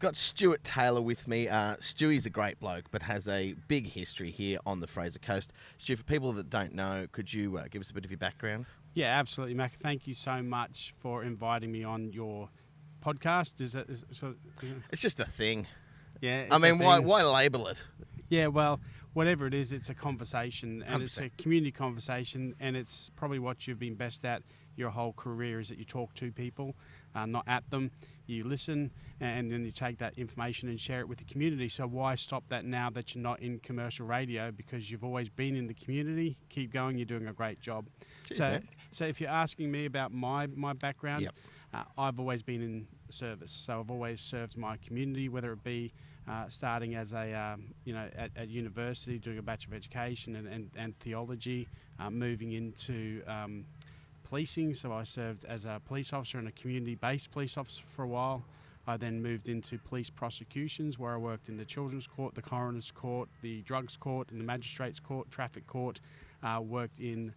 I've got Stuart Taylor with me. Stewie's a great bloke, but has a big history here on the Fraser Coast. Stu, for people that don't know, could you give us a bit of your background? Yeah, absolutely, Mac. Thank you so much for inviting me on your podcast. It's just a thing. Yeah. I mean, why label it? Yeah, well, whatever it is, it's a conversation, and 100%. it's a community conversation, and it's probably what you've been best at your whole career is that you talk to people, not at them. You listen, and then you take that information and share it with the community. So why stop that now that you're not in commercial radio? Because you've always been in the community. Keep going. You're doing a great job. Cheers, So if you're asking me about my background, Yep. I've always been in service. So I've always served my community, whether it be starting as a at university doing a Bachelor of Education and theology, moving into policing. So I served as a police officer and a community-based police officer for a while. I then moved into police prosecutions, where I worked in the Children's Court, the Coroner's Court, the Drugs Court, and the Magistrates Court, Traffic Court. Worked in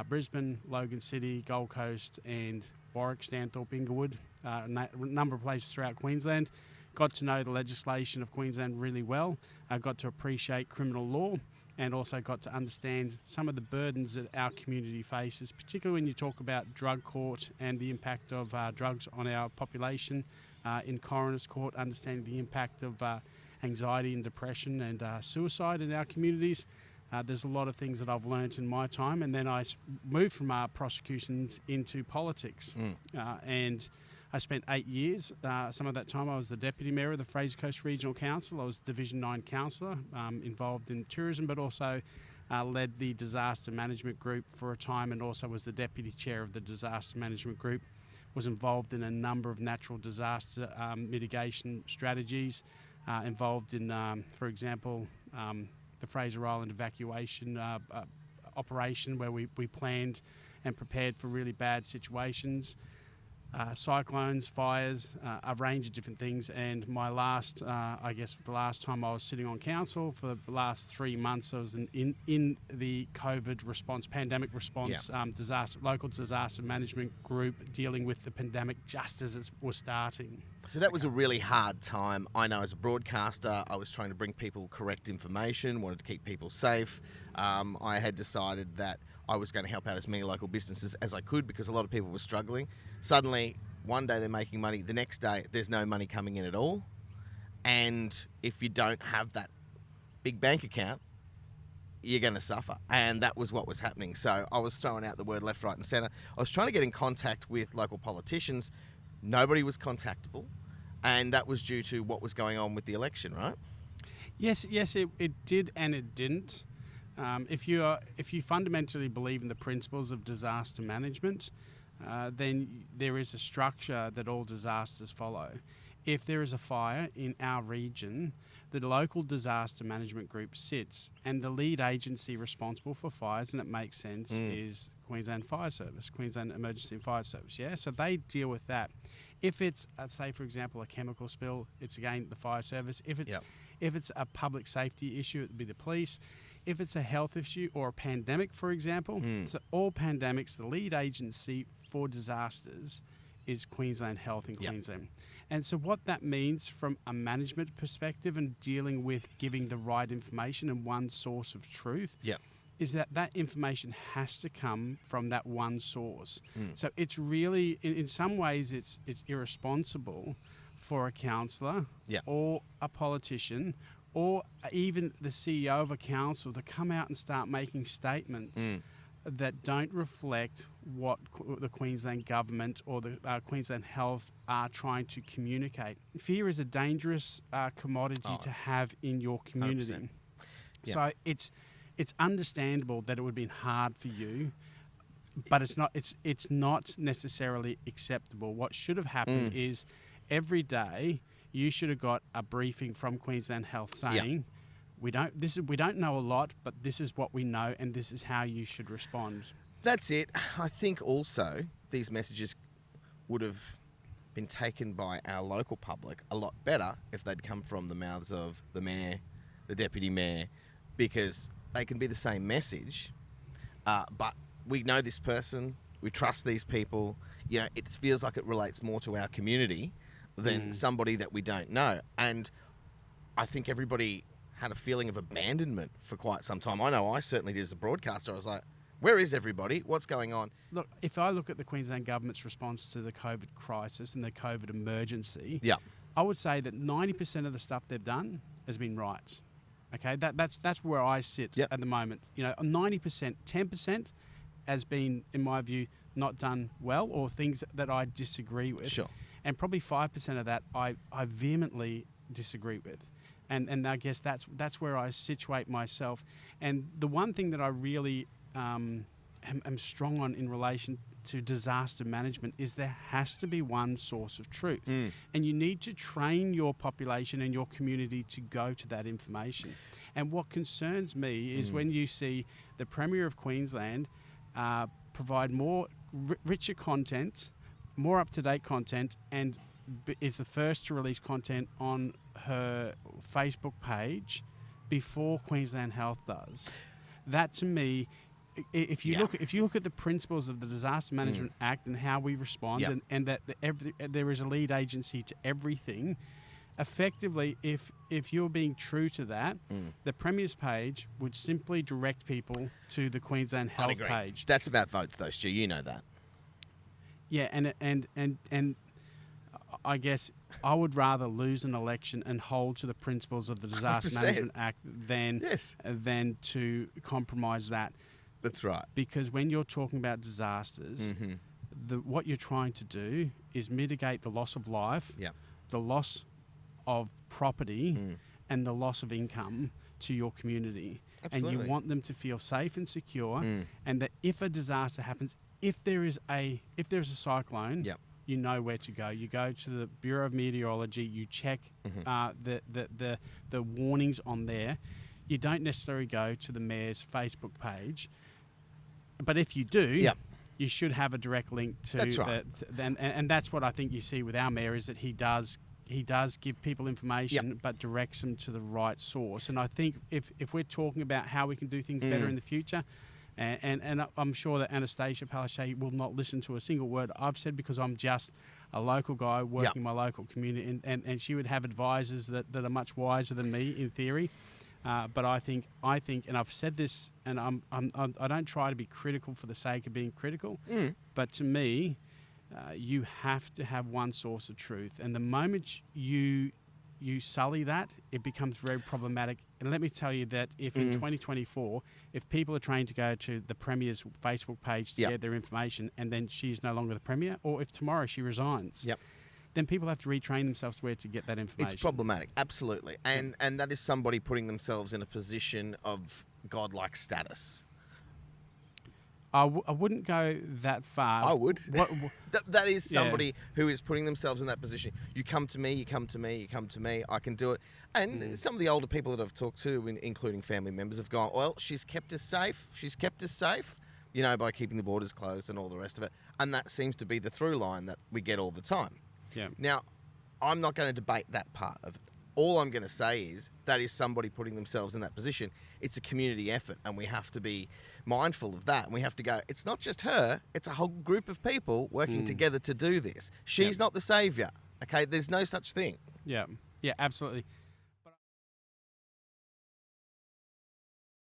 Brisbane, Logan City, Gold Coast, and Warwick, Stanthorpe, Inglewood, a number of places throughout Queensland. Got to know the legislation of Queensland really well. I got to appreciate criminal law, and also got to understand some of the burdens that our community faces, particularly when you talk about drug court and the impact of drugs on our population. In Coroner's Court, understanding the impact of anxiety and depression and suicide in our communities. There's a lot of things that I've learnt in my time, and then I moved from prosecutions into politics. And I spent 8 years. Some of that time I was the Deputy Mayor of the Fraser Coast Regional Council. I was Division 9 Councillor, involved in tourism, but also led the Disaster Management Group for a time, and also was the Deputy Chair of the Disaster Management Group. Was involved in a number of natural disaster mitigation strategies, involved in, for example, the Fraser Island evacuation operation, where we planned and prepared for really bad situations. Cyclones, fires, a range of different things. And my last, the last time I was sitting on council for the last 3 months, I was in the COVID response, pandemic response, local disaster management group, dealing with the pandemic just as it was starting. So that was a really hard time. I know as a broadcaster, I was trying to bring people correct information, wanted to keep people safe. I had decided that I was going to help out as many local businesses as I could because a lot of people were struggling. Suddenly, one day they're making money, the next day there's no money coming in at all. And if you don't have that big bank account, you're going to suffer. And that was what was happening. So I was throwing out the word left, right and centre. I was trying to get in contact with local politicians. Nobody was contactable. And that was due to what was going on with the election, right? Yes, it did and it didn't. If you fundamentally believe in the principles of disaster management, then there is a structure that all disasters follow. If there is a fire in our region, the local disaster management group sits, and the lead agency responsible for fires, and it makes sense, is Queensland Fire Service, Queensland Emergency and Fire Service. Yeah, so they deal with that. If it's, say for example, a chemical spill, it's again the fire service. If it's a public safety issue, it would be the police. If it's a health issue or a pandemic, for example, so all pandemics, the lead agency for disasters is Queensland Health in Queensland. And so what that means from a management perspective and dealing with giving the right information and one source of truth is that information has to come from that one source. So it's really, in some ways, it's irresponsible for a councillor or a politician or even the CEO of a council to come out and start making statements that don't reflect what the Queensland government or the Queensland Health are trying to communicate. Fear is a dangerous commodity to have in your community. So it's understandable that it would have been hard for you, but it's not necessarily acceptable. What should have happened is every day you should have got a briefing from Queensland Health saying, we don't know a lot, but this is what we know, and this is how you should respond. That's it. I think also these messages would have been taken by our local public a lot better if they'd come from the mouths of the mayor, the deputy mayor, because they can be the same message, but we know this person, we trust these people. You know, it feels like it relates more to our community than somebody that we don't know. And I think everybody had a feeling of abandonment for quite some time. I know I certainly did as a broadcaster. I was like, where is everybody? What's going on? Look, if I look at the Queensland government's response to the COVID crisis and the COVID emergency, Yeah. I would say that 90% of the stuff they've done has been right. Okay, that's where I sit Yep. at the moment. 90%, 10% has been, in my view, not done well, or things that I disagree with. Sure. And probably 5% of that I vehemently disagree with. And I guess that's where I situate myself. And the one thing that I really am strong on in relation to disaster management is there has to be one source of truth. And you need to train your population and your community to go to that information. And what concerns me is when you see the Premier of Queensland provide more richer content, more up-to-date content, and is the first to release content on her Facebook page before Queensland Health does. That, to me, if you look at the principles of the Disaster Management Act and how we respond, and that there is a lead agency to everything, effectively, if you're being true to that, the Premier's page would simply direct people to the Queensland Health page. That's about votes, though, Stu. You know that. Yeah, and I guess I would rather lose an election and hold to the principles of the Disaster 100%. Management Act than to compromise that. That's right. Because when you're talking about disasters, what you're trying to do is mitigate the loss of life, the loss of property, and the loss of income to your community. Absolutely. And you want them to feel safe and secure, and that if a disaster happens, if there's a cyclone, you know where to go. You go to the Bureau of Meteorology. You check the warnings on there. You don't necessarily go to the Mayor's Facebook page, but if you do, you should have a direct link to. That's right. And that's what I think you see with our Mayor is that he does give people information, but directs them to the right source. And I think if we're talking about how we can do things better in the future. And I'm sure that Anastasia Palaszczuk will not listen to a single word I've said, because I'm just a local guy working in my local community, and she would have advisors that are much wiser than me in theory. But I think, and I've said this, and I don't try to be critical for the sake of being critical, but to me, you have to have one source of truth, and the moment you sully that, it becomes very problematic. And let me tell you that if in 2024, if people are trained to go to the Premier's Facebook page to get their information, and then she's no longer the Premier, or if tomorrow she resigns, then people have to retrain themselves to where to get that information. It's problematic, absolutely. And that is somebody putting themselves in a position of godlike status. I wouldn't go that far. I would. That is somebody who is putting themselves in that position. You come to me, you come to me, you come to me, I can do it. And some of the older people that I've talked to, including family members, have gone, well, she's kept us safe, by keeping the borders closed and all the rest of it. And that seems to be the through line that we get all the time. Yeah. Now, I'm not going to debate that part of it. All I'm going to say is that is somebody putting themselves in that position. It's a community effort, and we have to be mindful of that. And we have to go, it's not just her, it's a whole group of people working together to do this. She's not the saviour, okay? There's no such thing. Yeah, absolutely.